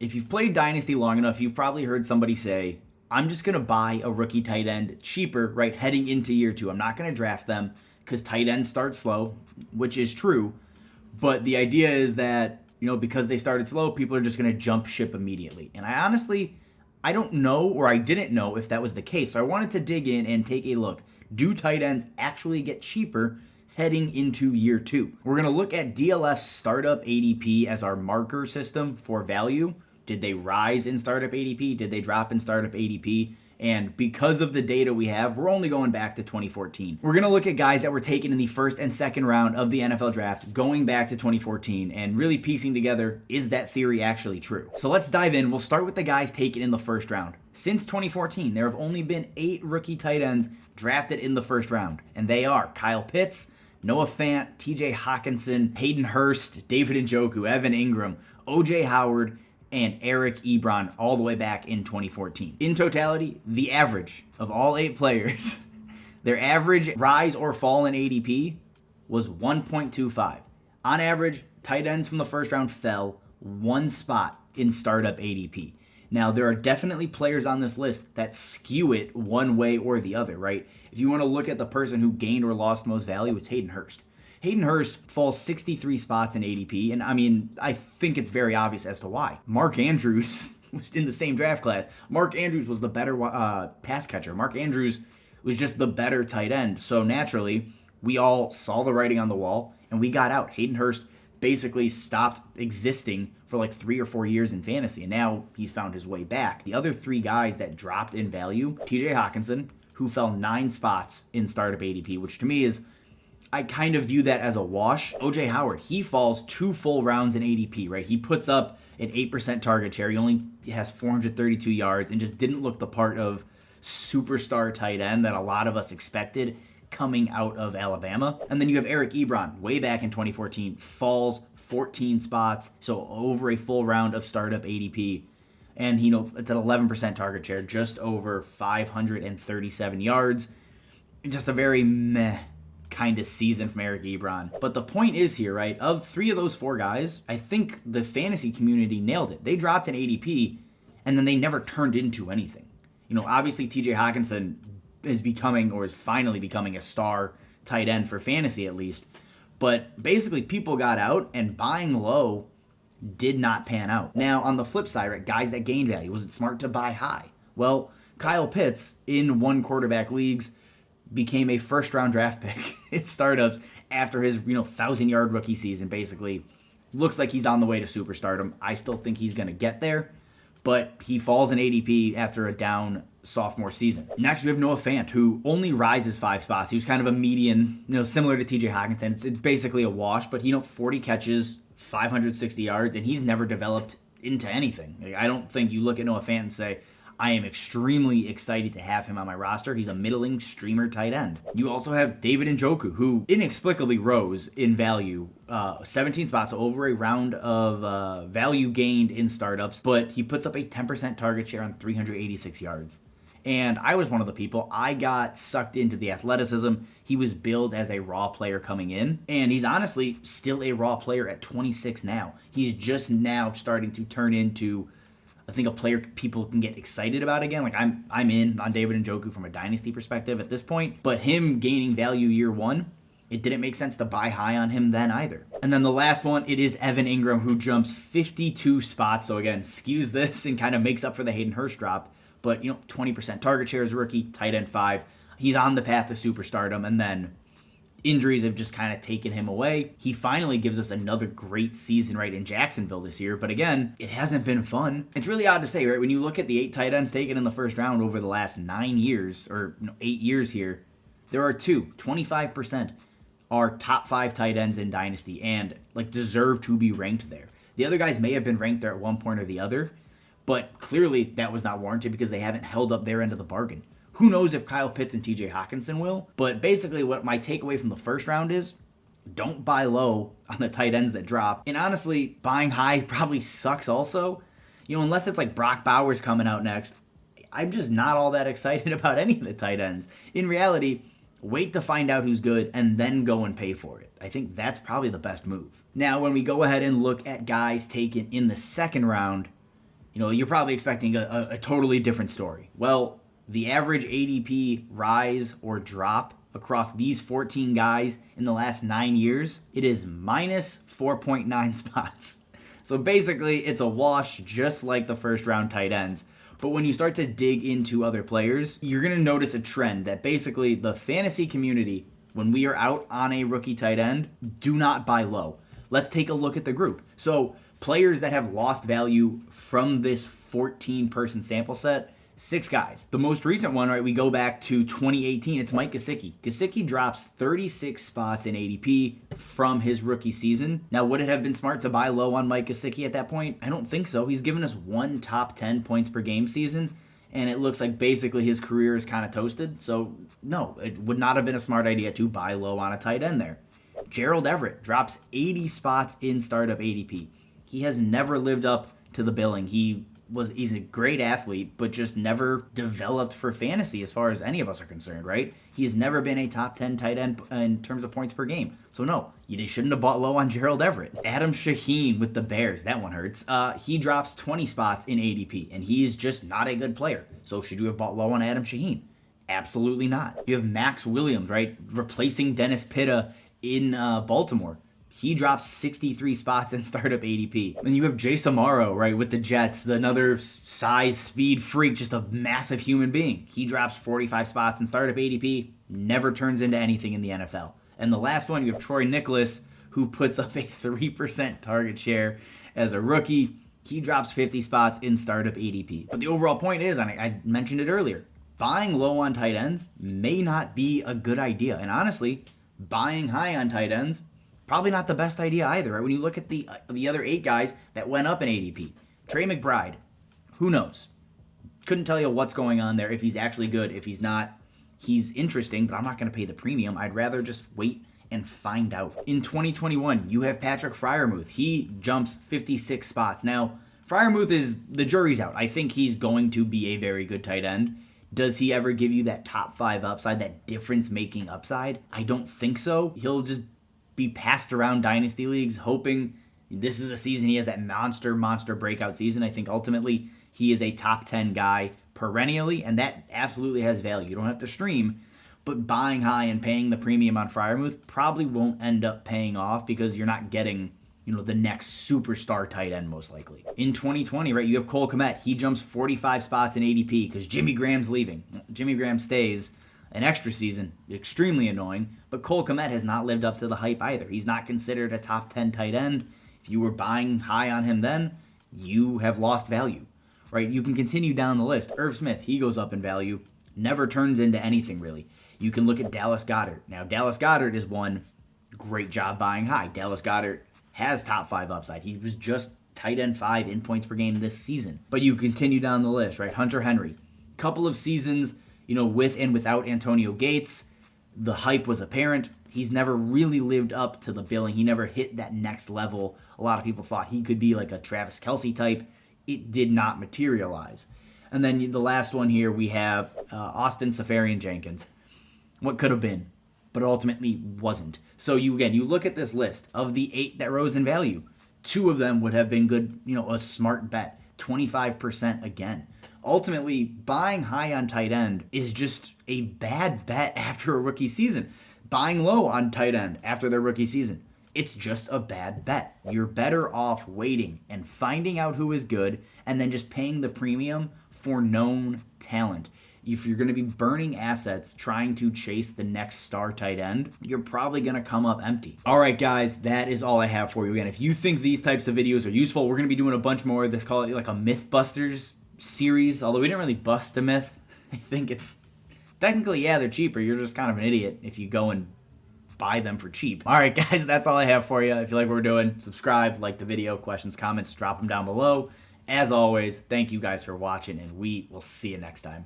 If you've played Dynasty long enough, you've probably heard somebody say, I'm just going to buy a rookie tight end cheaper, right, heading into year two. I'm not going to draft them because tight ends start slow, which is true. But the idea is that, because they started slow, people are just going to jump ship immediately. And I don't know, or I didn't know if that was the case. So I wanted to dig in and take a look. Do tight ends actually get cheaper heading into year two? We're going to look at DLF startup ADP as our marker system for value. Did they rise in startup ADP? Did they drop in startup ADP? And because of the data we have, we're only going back to 2014. We're going to look at guys that were taken in the first and second round of the NFL draft going back to 2014 and really piecing together, is that theory actually true? So let's dive in. We'll start with the guys taken in the first round. Since 2014, there have only been 8 rookie tight ends drafted in the first round. And they are Kyle Pitts, Noah Fant, TJ Hawkinson, Hayden Hurst, David Njoku, Evan Ingram, OJ Howard, and Eric Ebron all the way back in 2014. In totality, the average of all 8 players, their average rise or fall in ADP was 1.25. On average, tight ends from the first round fell 1 spot in startup ADP. Now, there are definitely players on this list that skew it one way or the other, right? If you want to look at the person who gained or lost most value, it's Hayden Hurst. Hayden Hurst falls 63 spots in ADP, and I think it's very obvious as to why. Mark Andrews was in the same draft class. Mark Andrews was the better pass catcher. Mark Andrews was just the better tight end. So naturally, we all saw the writing on the wall, and we got out. Hayden Hurst basically stopped existing for like 3 or 4 years in fantasy, and now he's found his way back. The other 3 guys that dropped in value, TJ Hawkinson, who fell 9 spots in startup ADP, which to me is, I kind of view that as a wash. OJ Howard, he falls 2 full rounds in ADP, right? He puts up an 8% target share. He only has 432 yards and just didn't look the part of superstar tight end that a lot of us expected coming out of Alabama. And then you have Eric Ebron, way back in 2014, falls 14 spots, so over a full round of startup ADP. And, it's an 11% target share, just over 537 yards. Just a very meh kind of season from Eric Ebron. But the point is here, right, of 3 of those 4 guys, I think the fantasy community nailed it. They dropped an ADP, and then they never turned into anything. Obviously TJ Hawkinson is finally becoming a star tight end for fantasy at least. But basically people got out, and buying low did not pan out. Now, on the flip side, right, guys that gained value, was it smart to buy high? Well, Kyle Pitts, in 1 quarterback leagues, became a first-round draft pick in startups after his 1,000-yard rookie season. Basically, looks like he's on the way to superstardom. I still think he's going to get there, but he falls in ADP after a down sophomore season. Next, we have Noah Fant, who only rises 5 spots. He was kind of a median, similar to TJ Hawkinson. It's basically a wash, but 40 catches, 560 yards, and he's never developed into anything. I don't think you look at Noah Fant and say, I am extremely excited to have him on my roster. He's a middling streamer tight end. You also have David Njoku, who inexplicably rose in value, 17 spots, over a round of value gained in startups, but he puts up a 10% target share on 386 yards. And I was one of the people. I got sucked into the athleticism. He was billed as a raw player coming in, and he's honestly still a raw player at 26 now. He's just now starting to turn into, I think, a player people can get excited about again. Like I'm in on David Njoku from a dynasty perspective at this point, but him gaining value year 1, it didn't make sense to buy high on him then either. And then the last one, it is Evan Ingram, who jumps 52 spots. So again, skews this and kind of makes up for the Hayden Hurst drop. But 20% target share as a rookie, tight end 5. He's on the path to superstardom, and then injuries have just kind of taken him away. He finally gives us another great season right in Jacksonville this year, but again, it hasn't been fun. It's really odd to say, right? When you look at the 8 tight ends taken in the first round over the last 9 years, or 8 years here, there are 25% are top 5 tight ends in Dynasty and deserve to be ranked there. The other guys may have been ranked there at one point or the other, but clearly that was not warranted because they haven't held up their end of the bargain. Who knows if Kyle Pitts and TJ Hawkinson will? But basically what my takeaway from the first round is, don't buy low on the tight ends that drop. And honestly, buying high probably sucks also. Unless it's like Brock Bowers coming out next, I'm just not all that excited about any of the tight ends. In reality, wait to find out who's good and then go and pay for it. I think that's probably the best move. Now, when we go ahead and look at guys taken in the second round, You're probably expecting a totally different story. Well, the average ADP rise or drop across these 14 guys in the last 9 years, it is minus 4.9 spots. So basically, it's a wash just like the first round tight ends. But when you start to dig into other players, you're going to notice a trend that basically the fantasy community, when we are out on a rookie tight end, do not buy low. Let's take a look at the group. So players that have lost value from this 14-person sample set, 6 guys. The most recent one, right, we go back to 2018. It's Mike Gesicki. Gesicki drops 36 spots in ADP from his rookie season. Now, would it have been smart to buy low on Mike Gesicki at that point? I don't think so. He's given us one top 10 points per game season, and it looks like basically his career is kind of toasted. So, no, it would not have been a smart idea to buy low on a tight end there. Gerald Everett drops 80 spots in startup ADP. He has never lived up to the billing. He's a great athlete, but just never developed for fantasy as far as any of us are concerned, right? He's never been a top 10 tight end in terms of points per game. So no, you shouldn't have bought low on Gerald Everett. Adam Shaheen with the Bears, that one hurts. He drops 20 spots in ADP, and he's just not a good player. So should you have bought low on Adam Shaheen? Absolutely not. You have Max Williams, right? Replacing Dennis Pitta in Baltimore. He drops 63 spots in startup ADP. And you have Jace Amaro, right, with the Jets, another size, speed freak, just a massive human being. He drops 45 spots in startup ADP, never turns into anything in the NFL. And the last one, you have Troy Nicholas, who puts up a 3% target share as a rookie. He drops 50 spots in startup ADP. But the overall point is, and I mentioned it earlier, buying low on tight ends may not be a good idea. And honestly, buying high on tight ends, probably not the best idea either, right? When you look at the other 8 guys that went up in ADP. Trey McBride, who knows? Couldn't tell you what's going on there, if he's actually good. If he's not, he's interesting, but I'm not going to pay the premium. I'd rather just wait and find out. In 2021, you have Patrick Freiermuth. He jumps 56 spots. Now, Freiermuth the jury's out. I think he's going to be a very good tight end. Does he ever give you that top 5 upside, that difference-making upside? I don't think so. He'll just be passed around dynasty leagues hoping this is a season he has that monster breakout season. I think ultimately he is a top 10 guy perennially, and that absolutely has value. You don't have to stream, but buying high and paying the premium on Freiermuth probably won't end up paying off because you're not getting the next superstar tight end most likely. In 2020, right, you have Cole Kmet. He jumps 45 spots in ADP because Jimmy Graham's leaving. Jimmy Graham stays an extra season, extremely annoying, but Cole Kmet has not lived up to the hype either. He's not considered a top 10 tight end. If you were buying high on him then, you have lost value, right? You can continue down the list. Irv Smith, he goes up in value, never turns into anything really. You can look at Dallas Goedert. Now, Dallas Goedert is one great job buying high. Dallas Goedert has top 5 upside. He was just tight end 5 in points per game this season. But you continue down the list, right? Hunter Henry, couple of seasons, with and without Antonio Gates, the hype was apparent. He's never really lived up to the billing. He never hit that next level. A lot of people thought he could be like a Travis Kelce type. It did not materialize. And then the last one here, we have Austin Seferian-Jenkins. What could have been, but ultimately wasn't. So you look at this list of the 8 that rose in value. 2 of them would have been good, a smart bet. 25% again. Ultimately, buying high on tight end is just a bad bet after a rookie season. Buying low on tight end after their rookie season, it's just a bad bet. You're better off waiting and finding out who is good and then just paying the premium for known talent. If you're going to be burning assets trying to chase the next star tight end, you're probably going to come up empty. All right, guys, that is all I have for you. Again, if you think these types of videos are useful, we're going to be doing a bunch more of this, call it like a Mythbusters series, although we didn't really bust a myth. I think it's technically, they're cheaper. You're just kind of an idiot if you go and buy them for cheap. All right, guys, that's all I have for you. If you like what we're doing, subscribe, like the video, questions, comments, drop them down below. As always, thank you guys for watching, and we will see you next time.